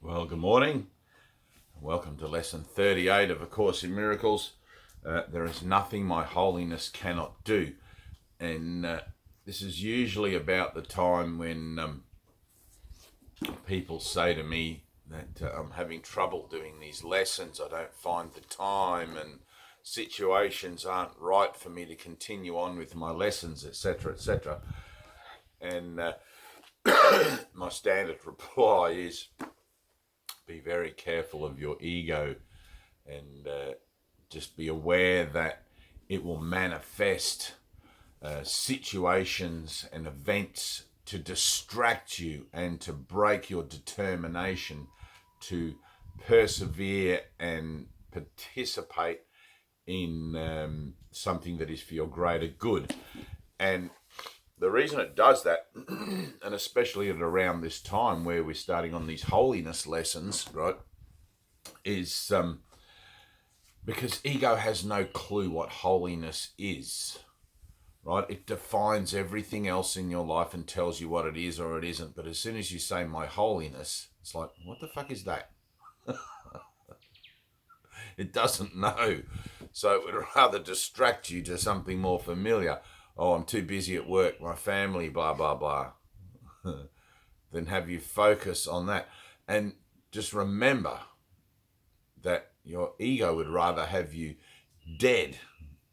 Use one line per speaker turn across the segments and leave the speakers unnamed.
Well, good morning. Welcome to lesson 38 of A Course in Miracles. There is nothing my holiness cannot do. And this is usually about the time when people say to me that I'm having trouble doing these lessons. I don't find the time and situations aren't right for me to continue on with my lessons, etc., etc. And my standard reply is, be very careful of your ego and just be aware that it will manifest situations and events to distract you and to break your determination to persevere and participate in something that is for your greater good. And the reason it does that, and especially at around this time where we're starting on these holiness lessons, right, is because ego has no clue what holiness is, right? It defines everything else in your life and tells you what it is or it isn't. But as soon as you say my holiness, it's like, what the fuck is that? It doesn't know. So it would rather distract you to something more familiar. Oh, I'm too busy at work, my family, blah, blah, blah. Then have you focus on that. And just remember that your ego would rather have you dead,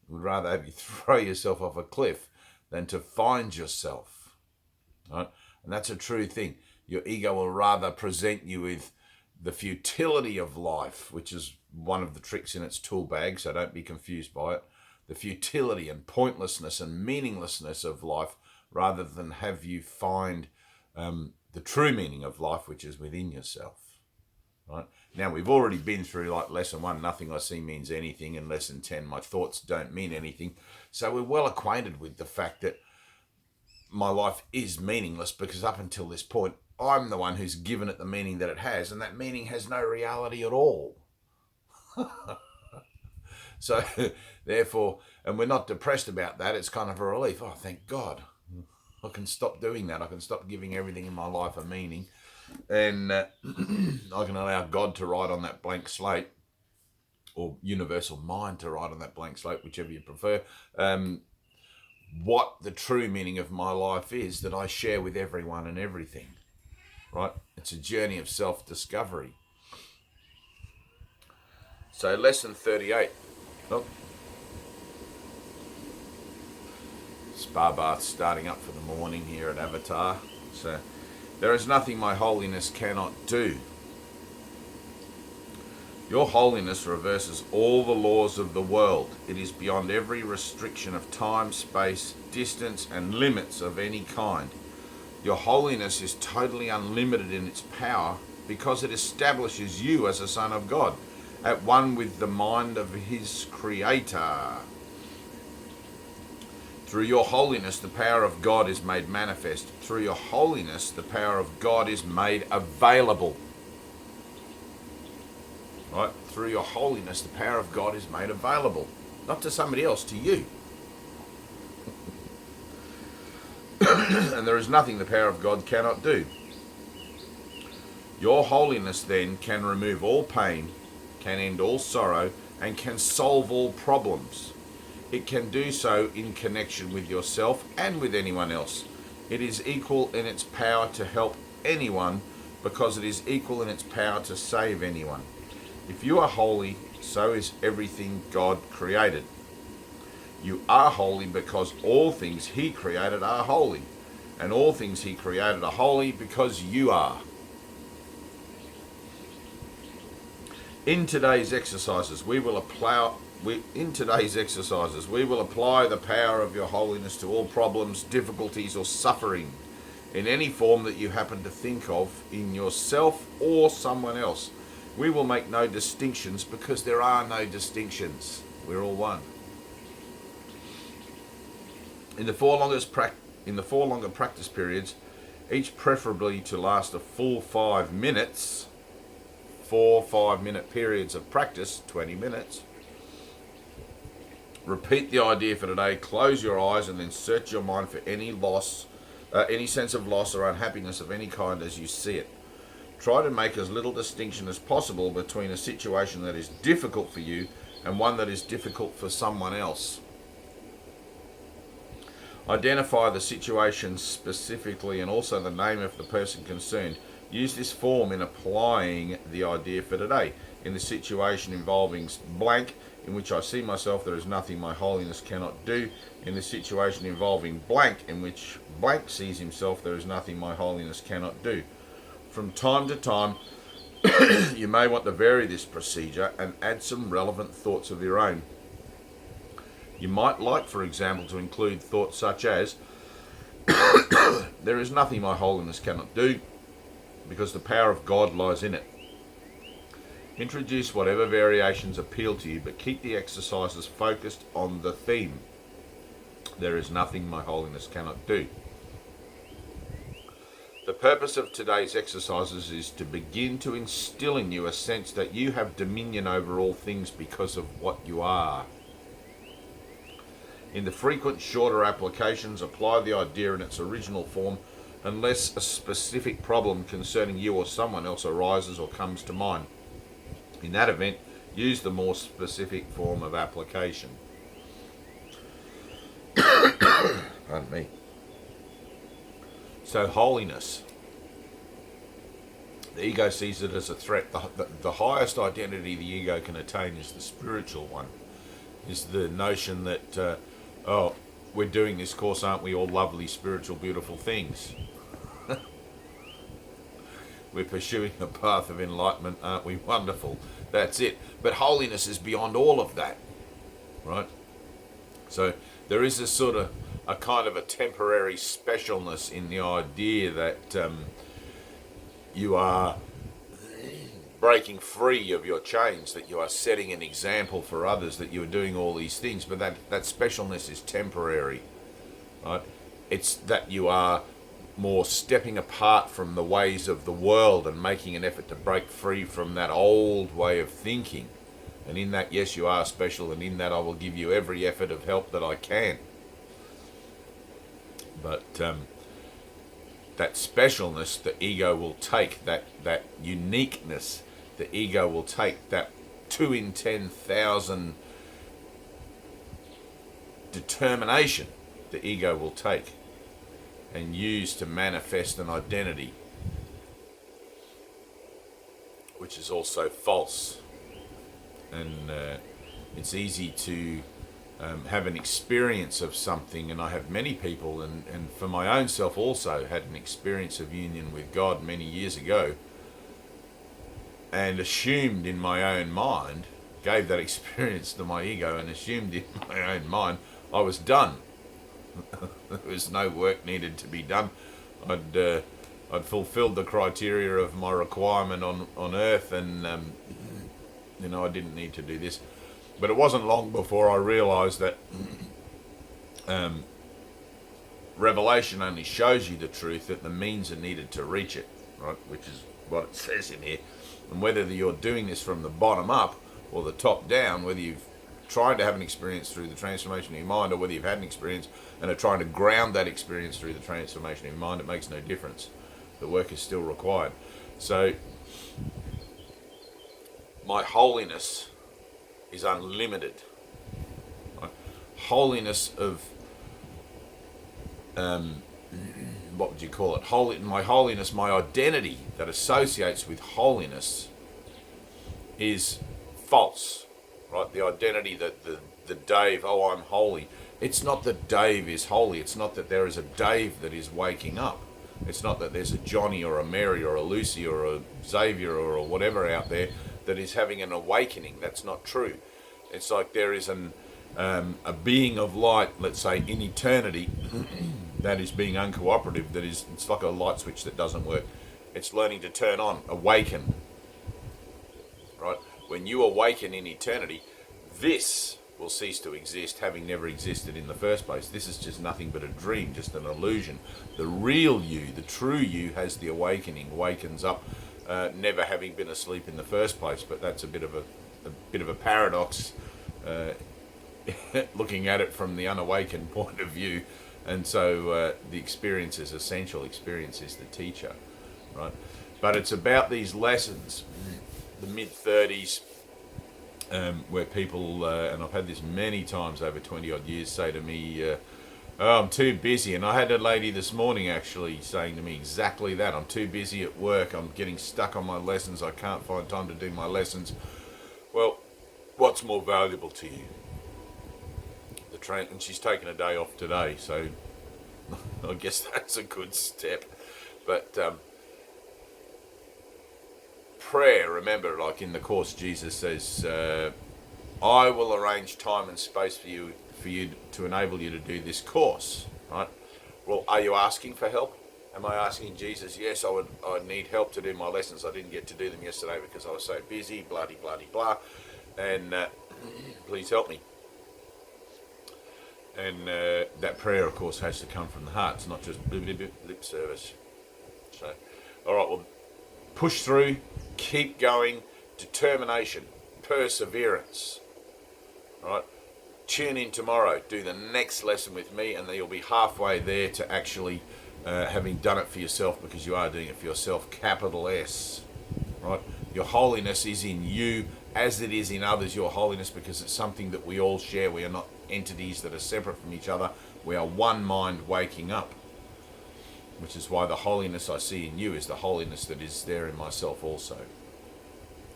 would rather have you throw yourself off a cliff than to find yourself. Right? And that's a true thing. Your ego will rather present you with the futility of life, which is one of the tricks in its tool bag, so don't be confused by it. The futility and pointlessness and meaninglessness of life, rather than have you find the true meaning of life, which is within yourself. Right? Now, we've already been through like lesson 1, nothing I see means anything, and lesson 10, my thoughts don't mean anything. So we're well acquainted with the fact that my life is meaningless, because up until this point, I'm the one who's given it the meaning that it has, and that meaning has no reality at all. So, therefore, and we're not depressed about that. It's kind of a relief. Oh, thank God. I can stop doing that. I can stop giving everything in my life a meaning. And I can allow God to write on that blank slate, or universal mind to write on that blank slate, whichever you prefer, what the true meaning of my life is that I share with everyone and everything. Right? It's a journey of self-discovery. So, lesson 38. Oh. Spa bath starting up for the morning here at Avatar. So, there is nothing my holiness cannot do. Your holiness reverses all the laws of the world. It is beyond every restriction of time, space, distance, and limits of any kind. Your holiness is totally unlimited in its power because it establishes you as a son of God, at one with the mind of his creator. Through your holiness, the power of God is made manifest. Through your holiness, the power of God is made available. Right? Through your holiness, the power of God is made available. Not to somebody else, to you. And there is nothing the power of God cannot do. Your holiness then can remove all pain, can end all sorrow, and can solve all problems. It can do so in connection with yourself and with anyone else. It is equal in its power to help anyone, because it is equal in its power to save anyone. If you are holy, so is everything God created. You are holy because all things he created are holy, and all things he created are holy because you are. In today's exercises, we will apply the power of your holiness to all problems, difficulties, or suffering in any form that you happen to think of in yourself or someone else. We will make no distinctions, because there are no distinctions. We're all one. In the four longer practice periods, each preferably to last a full 5 minutes, 4 5-minute periods of practice, 20 minutes. Repeat the idea for today. Close your eyes and then search your mind for any sense of loss or unhappiness of any kind as you see it. Try to make as little distinction as possible between a situation that is difficult for you and one that is difficult for someone else. Identify the situation specifically and also the name of the person concerned. Use this form in applying the idea for today. In the situation involving blank, in which I see myself, there is nothing my holiness cannot do. In the situation involving blank, in which blank sees himself, there is nothing my holiness cannot do. From time to time, you may want to vary this procedure and add some relevant thoughts of your own. You might like, for example, to include thoughts such as, there is nothing my holiness cannot do, because the power of God lies in it. Introduce whatever variations appeal to you, but keep the exercises focused on the theme. There is nothing my holiness cannot do. The purpose of today's exercises is to begin to instill in you a sense that you have dominion over all things because of what you are. In the frequent shorter applications, apply the idea in its original form unless a specific problem concerning you or someone else arises or comes to mind. In that event, use the more specific form of application. Pardon me. So, holiness. The ego sees it as a threat. The highest identity the ego can attain is the spiritual one. Is the notion that, we're doing this course, aren't we all lovely, spiritual, beautiful things? We're pursuing a path of enlightenment, aren't we wonderful? That's it. But holiness is beyond all of that, right? So there is a sort of a kind of a temporary specialness in the idea that you are breaking free of your chains, that you are setting an example for others, that you are doing all these things, but that specialness is temporary, right? It's that you are more stepping apart from the ways of the world and making an effort to break free from that old way of thinking. And in that, yes, you are special, and in that I will give you every effort of help that I can. But that specialness, the ego will take, that uniqueness, the ego will take, that 2 in 10,000 determination the ego will take and use to manifest an identity which is also false. And it's easy to have an experience of something, and I have many people, and for my own self also, had an experience of union with God many years ago, and assumed in my own mind, gave that experience to my ego and assumed in my own mind I was done. There was no work needed to be done. I'd fulfilled the criteria of my requirement on earth, and I didn't need to do this. But it wasn't long before I realised that revelation only shows you the truth, that the means are needed to reach it, right? Which is what it says in here. And whether you're doing this from the bottom up or the top down, whether you've tried to have an experience through the transformation of your mind, or whether you've had an experience and are trying to ground that experience through the transformation of your mind, it makes no difference. The work is still required. So my holiness is unlimited. Right? Holiness of what would you call it? My holiness, my identity that associates with holiness is false. Right? The identity that the Dave, I'm holy. It's not that Dave is holy. It's not that there is a Dave that is waking up. It's not that there's a Johnny or a Mary or a Lucy or a Xavier or a whatever out there that is having an awakening. That's not true. It's like there is a being of light, let's say, in eternity that is being uncooperative, it's like a light switch that doesn't work. It's learning to turn on, awaken. Right? When you awaken in eternity, this will cease to exist, having never existed in the first place. This is just nothing but a dream, just an illusion. The real you, the true you, has the awakening, wakens up, never having been asleep in the first place. But that's a bit of a paradox, looking at it from the unawakened point of view. And so the experience is essential. Experience is the teacher, right? But it's about these lessons, the mid-30s, where people, and I've had this many times over 20 odd years, say to me, oh, I'm too busy. And I had a lady this morning actually saying to me exactly that. I'm too busy at work. I'm getting stuck on my lessons. I can't find time to do my lessons. Well, what's more valuable to you? The train, and she's taken a day off today, so I guess that's a good step. But prayer, remember, like in the Course, Jesus says, I will arrange time and space for you to enable you to do this course, right? Well, are you asking for help? Am I asking Jesus? Yes, I need help to do my lessons. I didn't get to do them yesterday because I was so busy, bloody, bloody, blah. And please help me. And that prayer, of course, has to come from the heart. It's not just lip service. So, all right, well, push through, keep going, determination, perseverance. All right, tune in tomorrow, do the next lesson with me, and then you'll be halfway there to actually having done it for yourself, because you are doing it for yourself, capital S. Right? Your holiness is in you as it is in others, your holiness, because it's something that we all share. We are not entities that are separate from each other. We are one mind waking up, which is why the holiness I see in you is the holiness that is there in myself also.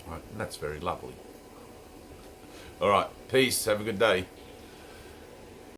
Right? And that's very lovely. All right, peace. Have a good day.